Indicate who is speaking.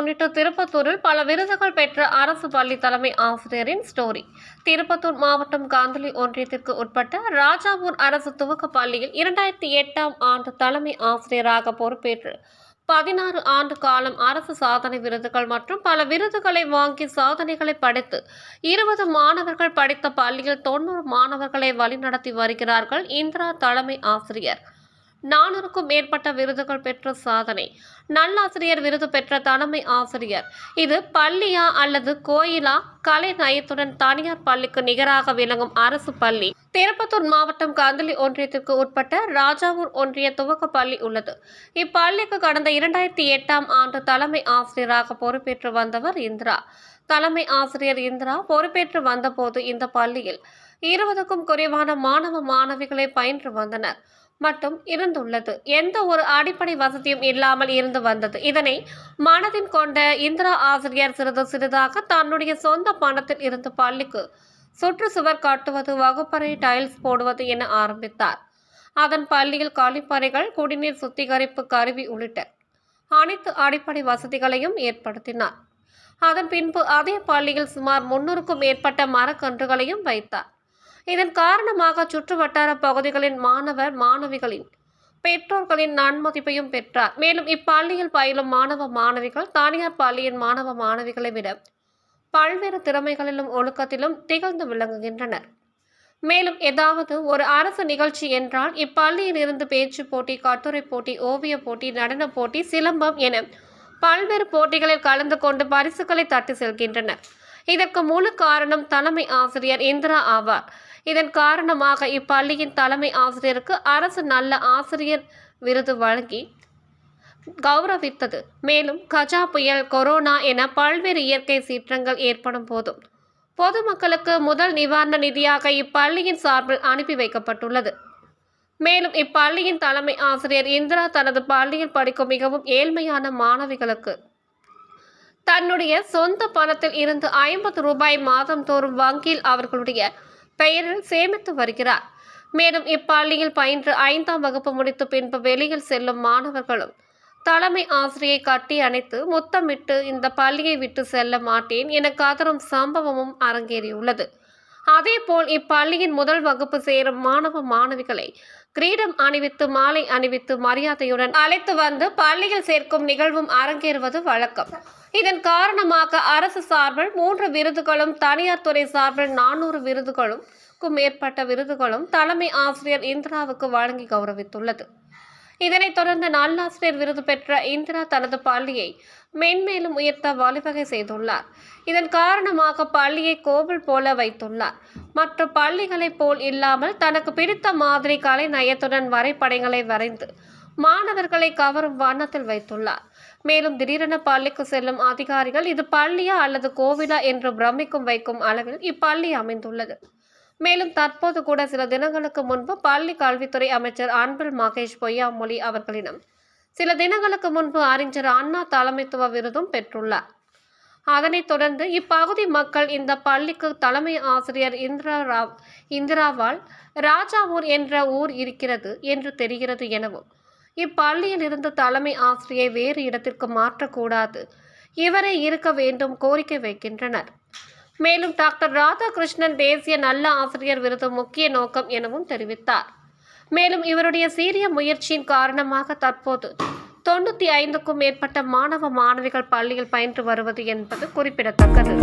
Speaker 1: முன்னிட்டு திருப்பத்தூரில் பல விருதுகள் பெற்ற அரசு பள்ளி தலைமை ஆசிரியரின் ஸ்டோரி. திருப்பத்தூர் மாவட்டம் காந்தளி ஒன்றியத்திற்கு உட்பட்ட ராஜாவூர் அரசு துவக்க பள்ளியில் 2008ஆம் ஆண்டு தலைமை ஆசிரியராக பொறுப்பேற்று 16 ஆண்டு காலம் அரசு சாதனை விருதுகள் மற்றும் பல விருதுகளை வாங்கி சாதனைகளை படைத்து 20 மாணவர்கள் படித்த பள்ளியில் 90 மாணவர்களை வழிநடத்தி வருகிறார்கள் இந்திரா தலைமை ஆசிரியர். 400க்கும் மேற்பட்ட விருதுகள் பெற்ற சாதனை நல்லாசிரியர் விருது பெற்ற தலைமை ஆசிரியர். இது பள்ளியா அல்லது கோயிலா? கலை நயத்துடன் தனியார் பள்ளிக்கு நிகராக விளங்கும் அரசு பள்ளி திருப்பத்தூர் மாவட்டம் காந்தளி ஒன்றியத்திற்கு உட்பட்ட ராஜாவூர் ஒன்றிய துவக்க பள்ளி உள்ளது. இப்பள்ளிக்கு கடந்த 2008ஆம் ஆண்டு தலைமை ஆசிரியராக பொறுப்பேற்று வந்தவர் இந்திரா. தலைமை ஆசிரியர் இந்திரா பொறுப்பேற்று வந்தபோது இந்த பள்ளியில் 20க்கும் குறைவான மாணவ மாணவிகளை பயின்று வந்தனர் மட்டும் இருந்துள்ளது. எந்த ஒரு அடிப்படை வசதியும் இல்லாமல் இருந்து வந்தது. இதனை மனதில் கொண்ட இந்திரா ஆசிரியர் சிறிது சிறிதாக தன்னுடைய சொந்த பணத்தில் இருந்து பள்ளிக்கு சுற்றுச்சுவர் கட்டுவது, வகுப்பறை டைல்ஸ் போடுவது என ஆரம்பித்தார். அதன் பள்ளியில் கழிப்பறைகள், குடிநீர் சுத்திகரிப்பு கருவி உள்ளிட்ட அனைத்து அடிப்படை வசதிகளையும் ஏற்படுத்தினார். அதன் பின்பு அதே பள்ளியில் சுமார் 300க்கும் மேற்பட்ட மரக்கன்றுகளையும் வைத்தார். இதன் காரணமாக சுற்று வட்டார பகுதிகளின் மாணவர் மாணவிகளின் பெற்றோர்களின் நன்மதிப்பையும் பெற்றார். மேலும் இப்பள்ளியில் பயிலும் மாணவ மாணவிகள் தனியார் பள்ளியின் மாணவ மாணவிகளை விட பல்வேறு திறமைகளிலும் ஒழுக்கத்திலும் திகழ்ந்து விளங்குகின்றனர். மேலும் ஏதாவது ஒரு அரசு நிகழ்ச்சி என்றால் இப்பள்ளியில் இருந்து பேச்சு போட்டி, கட்டுரை போட்டி, ஓவிய போட்டி, நடன போட்டி, சிலம்பம் என பல்வேறு போட்டிகளில் கலந்து கொண்டு பரிசுகளை தட்டி செல்கின்றனர். இதற்கு முழு காரணம் தலைமை ஆசிரியர் இந்திரா ஆவார். இதன் காரணமாக இப்பள்ளியின் தலைமை ஆசிரியருக்கு அரசு நல்ல ஆசிரியர் விருது வழங்கி கௌரவித்தது. மேலும் கஜா புயல், கொரோனா என பல்வேறு இயற்கை சீற்றங்கள் ஏற்படும் போதும் பொதுமக்களுக்கு முதல் நிவாரண நிதியாக இப்பள்ளியின் சார்பில் அனுப்பி வைக்கப்பட்டுள்ளது. மேலும் இப்பள்ளியின் தலைமை ஆசிரியர் இந்திரா தனது பள்ளியில் படிக்கும் மிகவும் ஏழ்மையான மாணவிகளுக்கு தன்னுடைய சொந்த பணத்தில் இருந்து 50 ரூபாய் மாதந்தோறும் வங்கியில் அவர்களுடைய பெயரில் சேமித்து வருகிறார். மேலும் இப்பள்ளியில் பயின்று 5ஆம் வகுப்பு முடித்து பின்பு வெளியில் செல்லும் மாணவர்களும் தலைமை ஆசிரியை கட்டி அணைத்து முத்தமிட்டு இந்த பள்ளியை விட்டு செல்ல மாட்டேன் என கதறும் சம்பவமும் அரங்கேறியுள்ளது. அதேபோல் இப்பள்ளியின் முதல் வகுப்பு சேரும் மாணவ மாணவிகளை கிரீடம் அணிவித்து மாலை அணிவித்து மரியாதையுடன் அழைத்து வந்து பள்ளியில் சேர்க்கும் நிகழ்வும் அரங்கேறுவது வழக்கம். இதன் காரணமாக அரசு சார்பில் 3 விருதுகளும், தனியார் துறை சார்பில் 400 விருதுகளுக்கும் மேற்பட்ட விருதுகளும் தலைமை ஆசிரியர் இந்திராவுக்கு வழங்கி கௌரவித்துள்ளது. இதனைத் தொடர்ந்து நல்லாசிரியர் விருது பெற்ற இந்திரா தனது பள்ளியை மென்மேலும் உயர்த்த வழிவகை செய்துள்ளார். இதன் காரணமாக பள்ளியை கோவில் போல வைத்துள்ளார். மற்ற பள்ளிகளைப் போல் இல்லாமல் தனக்கு பிடித்த மாதிரி கலை நயத்துடன் வரைபடங்களை வரைந்து மாணவர்களை கவரும் வண்ணத்தில் வைத்துள்ளார். மேலும் திடீரென பள்ளிக்கு செல்லும் அதிகாரிகள் இது பள்ளியா அல்லது கோவிலா என்று பிரமிக்கும் வைக்கும் அளவில் இப்பள்ளி அமைந்துள்ளது. மேலும் தற்போது கூட சில தினங்களுக்கு முன்பு பள்ளி கல்வித்துறை அமைச்சர் அன்பில் மகேஷ் பொய்யாமொழி அவர்களிடம் சில தினங்களுக்கு முன்பு அறிஞர் அண்ணா தலைமைத்துவ விருதும் பெற்றுள்ளார். அதனைத் தொடர்ந்து இப்பகுதி மக்கள் இந்த பள்ளிக்கு தலைமை ஆசிரியர் இந்திராவால் ராஜாவூர் என்ற ஊர் இருக்கிறது என்று தெரிகிறது எனவும் இப்பள்ளியில் இருந்து தலைமை ஆசிரியை வேறு இடத்திற்கு மாற்றக்கூடாது, இவரே இருக்க வேண்டும் கோரிக்கை வைக்கின்றனர். மேலும் டாக்டர் ராதாகிருஷ்ணன் தேசிய நல்ல ஆசிரியர் விருது முக்கிய நோக்கம் எனவும் தெரிவித்தார். மேலும் இவருடைய சீரிய முயற்சியின் காரணமாக தற்போது 95க்கும் மேற்பட்ட மாணவ மாணவிகள் பள்ளியில் பயின்று வருவது என்பது குறிப்பிடத்தக்கது.